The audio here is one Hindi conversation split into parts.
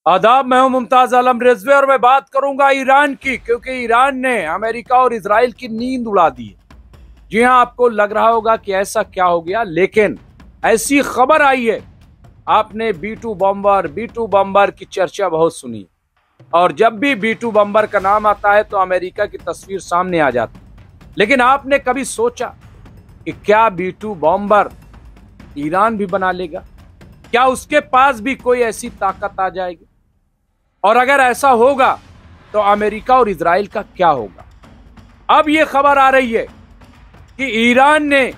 आदाब, मैं हूं मुमताज आलम रिजवी और मैं बात करूंगा ईरान की, क्योंकि ईरान ने अमेरिका और इजराइल की नींद उड़ा दी है। जी हां, आपको लग रहा होगा कि ऐसा क्या हो गया, लेकिन ऐसी खबर आई है। आपने बी टू बम्बर की चर्चा बहुत सुनी, और जब भी बी टू बम्बर का नाम आता है तो अमेरिका की तस्वीर सामने आ जाती है। लेकिन आपने कभी सोचा कि क्या बी टू बम्बर ईरान भी बना लेगा? क्या उसके पास भी कोई ऐसी ताकत आ जाएगी? और अगर ऐसा होगा तो अमेरिका और इजराइल का क्या होगा? अब यह खबर आ रही है कि ईरान ने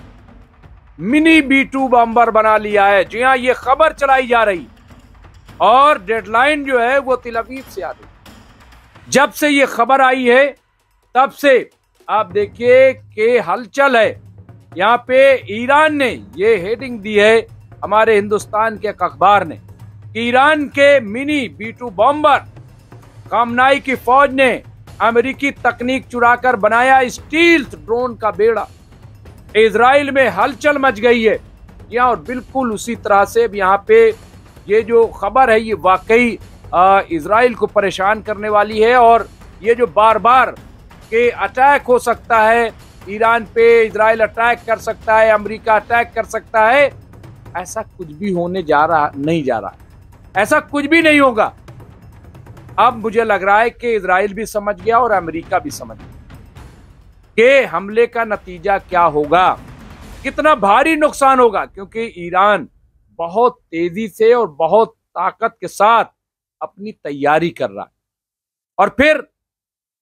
मिनी बी टू बम्बर बना लिया है। जी हां, यह खबर चलाई जा रही और डेडलाइन जो है वो तेल अवीव से आ रही। जब से यह खबर आई है तब से आप देखिए कि हलचल है। यहां पे ईरान ने यह हेडिंग दी है हमारे हिंदुस्तान के एक अखबार ने, ईरान के मिनी बी टू बॉम्बर खामनाई की फौज ने अमेरिकी तकनीक चुराकर बनाया स्टील्थ ड्रोन का बेड़ा। इजराइल में हलचल मच गई है यहाँ, और बिल्कुल उसी तरह से यहाँ पे ये जो खबर है ये वाकई इजराइल को परेशान करने वाली है। और ये जो बार बार के अटैक हो सकता है ईरान पे, इजराइल अटैक कर सकता है, अमेरिका अटैक कर सकता है, ऐसा कुछ भी होने नहीं जा रहा। ऐसा कुछ भी नहीं होगा। अब मुझे लग रहा है कि इजराइल भी समझ गया और अमेरिका भी समझ गया कि हमले का नतीजा क्या होगा, कितना भारी नुकसान होगा, क्योंकि ईरान बहुत तेजी से और बहुत ताकत के साथ अपनी तैयारी कर रहा है। और फिर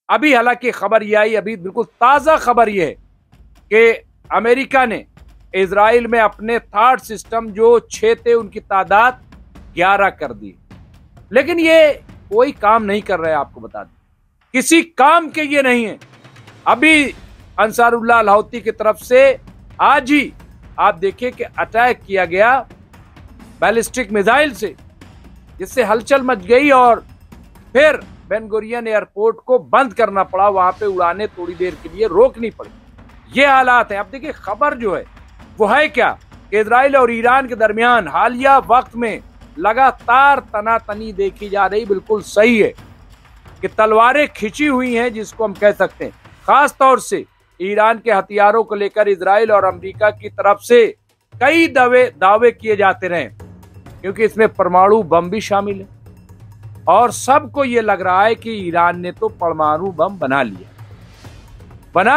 अभी हालांकि खबर यह आई, अभी बिल्कुल ताजा खबर यह है कि अमेरिका ने इजराइल में अपने थर्ड सिस्टम जो 6 थे उनकी तादाद 11 कर दी। लेकिन ये कोई काम नहीं कर रहे, आपको बता दें, किसी काम के ये नहीं है। अभी अंसारुल्लाह लाहौती की तरफ से आज ही आप देखिए कि अटैक किया गया बैलिस्टिक मिसाइल से, जिससे हलचल मच गई और फिर बेन गुरियन एयरपोर्ट को बंद करना पड़ा, वहां पे उड़ाने थोड़ी देर के लिए रोकनी पड़ी। ये हालात है। अब देखिए खबर जो है वो है क्या कि इजराइल और ईरान के दरमियान हालिया वक्त में लगातार तनातनी देखी जा रही। बिल्कुल सही है कि तलवारें खिंची हुई हैं, जिसको हम कह सकते हैं। खास तौर से ईरान के हथियारों को लेकर इजराइल और अमेरिका की तरफ से कई दावे किए जाते रहे, क्योंकि इसमें परमाणु बम भी शामिल है। और सबको ये लग रहा है कि ईरान ने तो परमाणु बम बना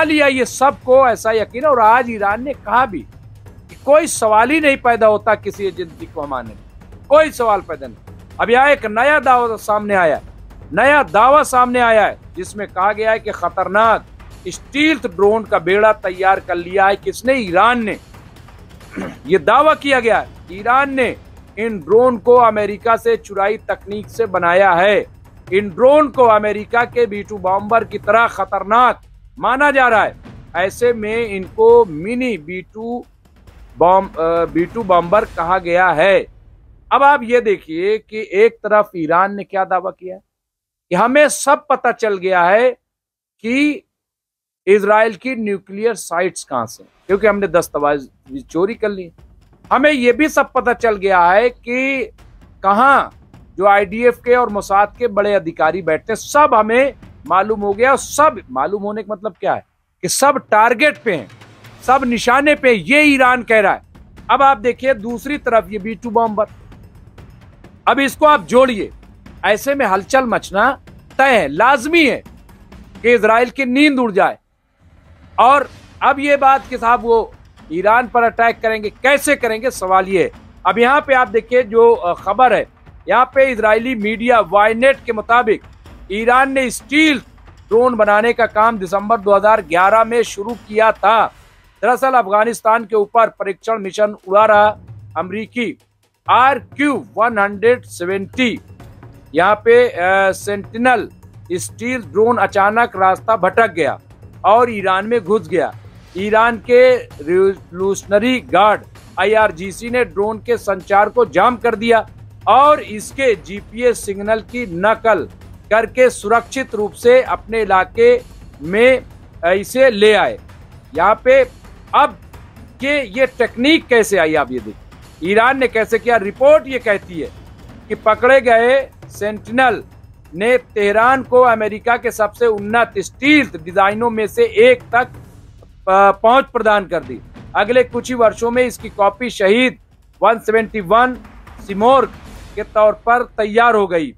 लिया, ये सबको ऐसा यकीन है। और आज ईरान ने कहा भी कि कोई सवाल ही नहीं पैदा होता किसी एजेंसी को मानने में, कोई सवाल पैदा नहीं। अब यहाँ एक नया दावा सामने आया है जिसमें कहा गया है कि खतरनाक स्टील्थ ड्रोन का बेड़ा तैयार कर लिया है। किसने? ईरान ने। यह दावा किया गया है ईरान ने इन ड्रोन को अमेरिका से चुराई तकनीक से बनाया है। इन ड्रोन को अमेरिका के बी टू बॉम्बर की तरह खतरनाक माना जा रहा है। ऐसे में इनको मिनी बी टू बॉम्बर कहा गया है। अब आप ये देखिए कि एक तरफ ईरान ने क्या दावा किया है कि हमें सब पता चल गया है कि इजराइल की न्यूक्लियर साइट्स कहां से, क्योंकि हमने दस्तावेज चोरी कर लिए। हमें यह भी सब पता चल गया है कि कहां जो IDF के और मोसाद के बड़े अधिकारी बैठते हैं, सब हमें मालूम हो गया। सब मालूम होने का मतलब क्या है कि सब टारगेट पे हैं, सब निशाने पे, ये ईरान कह रहा है। अब आप देखिए दूसरी तरफ ये बी टू बॉम्बर, अब इसको आप जोड़िए, ऐसे में हलचल मचना तय है, लाजमी है कि इजराइल की नींद उड़ जाए। और अब ये बात कि साहब वो ईरान पर अटैक करेंगे, कैसे करेंगे, सवाल ये है। अब यहाँ पे आप देखिए जो खबर है, यहाँ पे इजरायली मीडिया वाईनेट के मुताबिक ईरान ने स्टील ड्रोन बनाने का काम दिसंबर 2011 में शुरू किया था। दरअसल अफगानिस्तान के ऊपर परीक्षण मिशन उड़ा रहा अमरीकी RQ-170 यहाँ पे सेंटिनल स्टील ड्रोन अचानक रास्ता भटक गया और ईरान में घुस गया। ईरान के रिवोल्यूशनरी गार्ड IRGC ने ड्रोन के संचार को जाम कर दिया और इसके GPS सिग्नल की नकल करके सुरक्षित रूप से अपने इलाके में इसे ले आए। यहाँ पे अब ये टेक्निक कैसे आई, आप ये देखिए ईरान ने कैसे किया। रिपोर्ट ये कहती है कि पकड़े गए सेंटिनल ने तेहरान को अमेरिका के सबसे उन्नत स्टील डिजाइनों में से एक तक पहुंच प्रदान कर दी। अगले कुछ ही वर्षों में इसकी कॉपी शहीद 171 सिमोर्ग के तौर पर तैयार हो गई।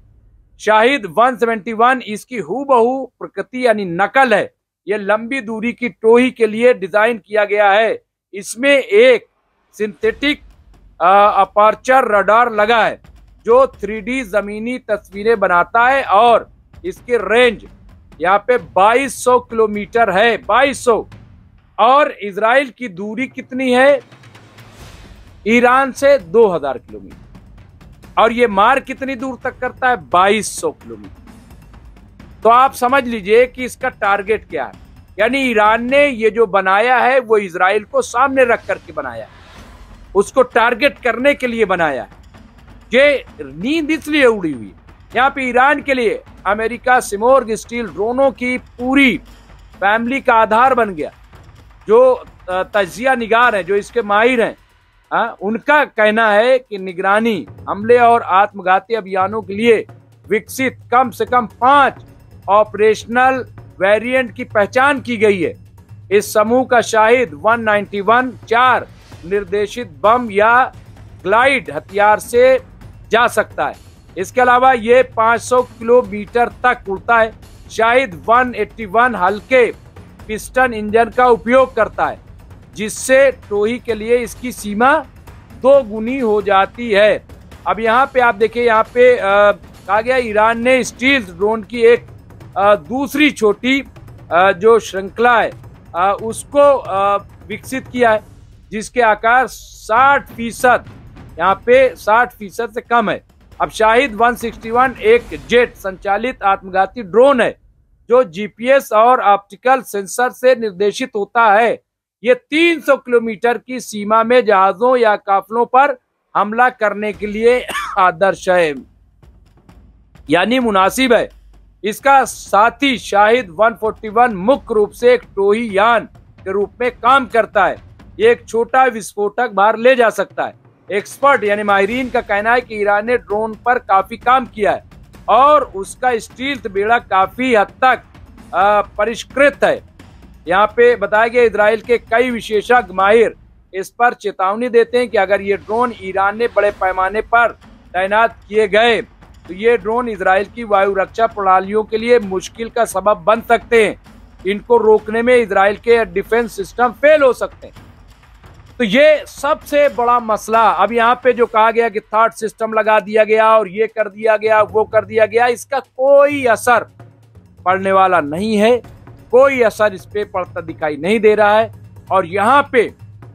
शाहिद 171 इसकी हूबहू प्रकृति यानी नकल है। यह लंबी दूरी की टोही के लिए डिजाइन किया गया है। इसमें एक सिंथेटिक अपर्चर रडार लगा है जो 3D जमीनी तस्वीरें बनाता है और इसकी रेंज यहाँ पे 2200 किलोमीटर है, 2200। और इजराइल की दूरी कितनी है? ईरान से 2000 किलोमीटर। और ये मार कितनी दूर तक करता है? 2200 किलोमीटर। तो आप समझ लीजिए कि इसका टारगेट क्या है। यानी ईरान ने ये जो बनाया है वो इजराइल को सामने रख करके बनाया है, उसको टारगेट करने के लिए बनाया है। ये नींद इसलिए उड़ी हुई। यहाँ पे ईरान के लिए अमेरिका सिमोर्ग स्टील ड्रोनों की पूरी फैमिली का आधार बन गया। जो तजिया निगार हैं, जो इसके माहिर हैं, उनका कहना है कि निगरानी, हमले और आत्मघाती अभियानों के लिए विकसित कम से कम 5 ऑपरेशनल वेरिएंट की पहचान की गई है। इस समूह का शाहिद 191 4 निर्देशित बम या ग्लाइड हथियार से जा सकता है। इसके अलावा ये 500 किलोमीटर तक उड़ता है। शाहिद 181 हल्के पिस्टन इंजन का उपयोग करता है, जिससे टोही के लिए इसकी सीमा 2 गुनी हो जाती है। अब यहाँ पे आप देखिए, यहाँ पे कहा गया ईरान ने स्टील ड्रोन की एक दूसरी छोटी जो श्रृंखला है उसको विकसित किया है, जिसके आकार 60%, यहाँ पे 60% से कम है। अब शाहिद 161 एक जेट संचालित आत्मघाती ड्रोन है जो जीपीएस और ऑप्टिकल सेंसर से निर्देशित होता है। ये 300 किलोमीटर की सीमा में जहाजों या काफलों पर हमला करने के लिए आदर्श है, यानी मुनासिब है। इसका साथी शाहिद 141 मुख्य रूप से एक टोही यान के रूप में काम करता है। ये एक छोटा विस्फोटक बाहर ले जा सकता है। एक्सपर्ट यानी माहिरीन का कहना है कि ईरान ने ड्रोन पर काफी काम किया है और उसका स्टील्थ बेड़ा काफी हद तक परिष्कृत है। यहाँ पे बताया गया इजराइल के कई विशेषज्ञ माहिर इस पर चेतावनी देते हैं कि अगर ये ड्रोन ईरान ने बड़े पैमाने पर तैनात किए गए तो ये ड्रोन इजराइल की वायु रक्षा प्रणालियों के लिए मुश्किल का सबब बन सकते हैं। इनको रोकने में इजराइल के डिफेंस सिस्टम फेल हो सकते हैं। तो ये सबसे बड़ा मसला। अब यहाँ पे जो कहा गया कि थर्ड सिस्टम लगा दिया गया और ये कर दिया गया, वो कर दिया गया, इसका कोई असर पड़ने वाला नहीं है। कोई असर इस पे पड़ता दिखाई नहीं दे रहा है। और यहाँ पे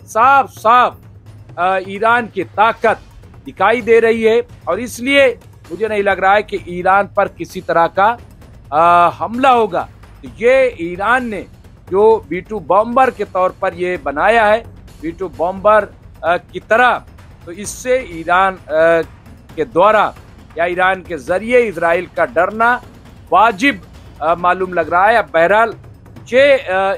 साफ साफ ईरान की ताकत दिखाई दे रही है और इसलिए मुझे नहीं लग रहा है कि ईरान पर किसी तरह का हमला होगा। तो ये ईरान ने जो B2 बॉम्बर के तौर पर ये बनाया है, B2 बॉम्बर की तरह, तो इससे ईरान के द्वारा या ईरान के जरिए इजराइल का डरना वाजिब मालूम लग रहा है। अब बहरहाल ये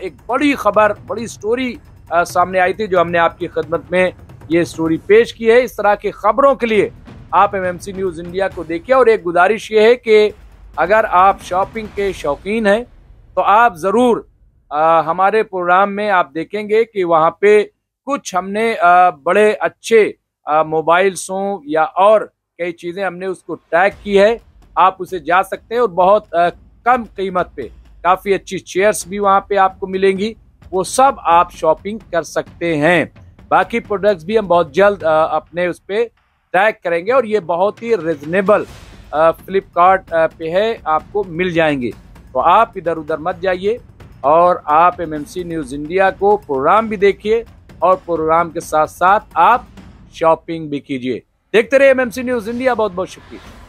एक बड़ी खबर, बड़ी स्टोरी सामने आई थी जो हमने आपकी खिदमत में ये स्टोरी पेश की है। इस तरह की खबरों के लिए आप MMC न्यूज़ इंडिया को देखिए। और एक गुजारिश ये है कि अगर आप शॉपिंग के शौकीन हैं तो आप ज़रूर हमारे प्रोग्राम में आप देखेंगे कि वहाँ पे कुछ हमने बड़े अच्छे मोबाइल्स हों या और कई चीज़ें हमने उसको टैग की है। आप उसे जा सकते हैं और बहुत कम कीमत पे काफ़ी अच्छी चेयर्स भी वहाँ पे आपको मिलेंगी। वो सब आप शॉपिंग कर सकते हैं। बाकी प्रोडक्ट्स भी हम बहुत जल्द अपने उस पर टैग करेंगे और ये बहुत ही रिजनेबल फ्लिपकार्ट पे है, आपको मिल जाएंगे। तो आप इधर उधर मत जाइए और आप MMC न्यूज़ इंडिया को प्रोग्राम भी देखिए और प्रोग्राम के साथ साथ आप शॉपिंग भी कीजिए। देखते रहिए MMC न्यूज़ इंडिया। बहुत बहुत शुक्रिया।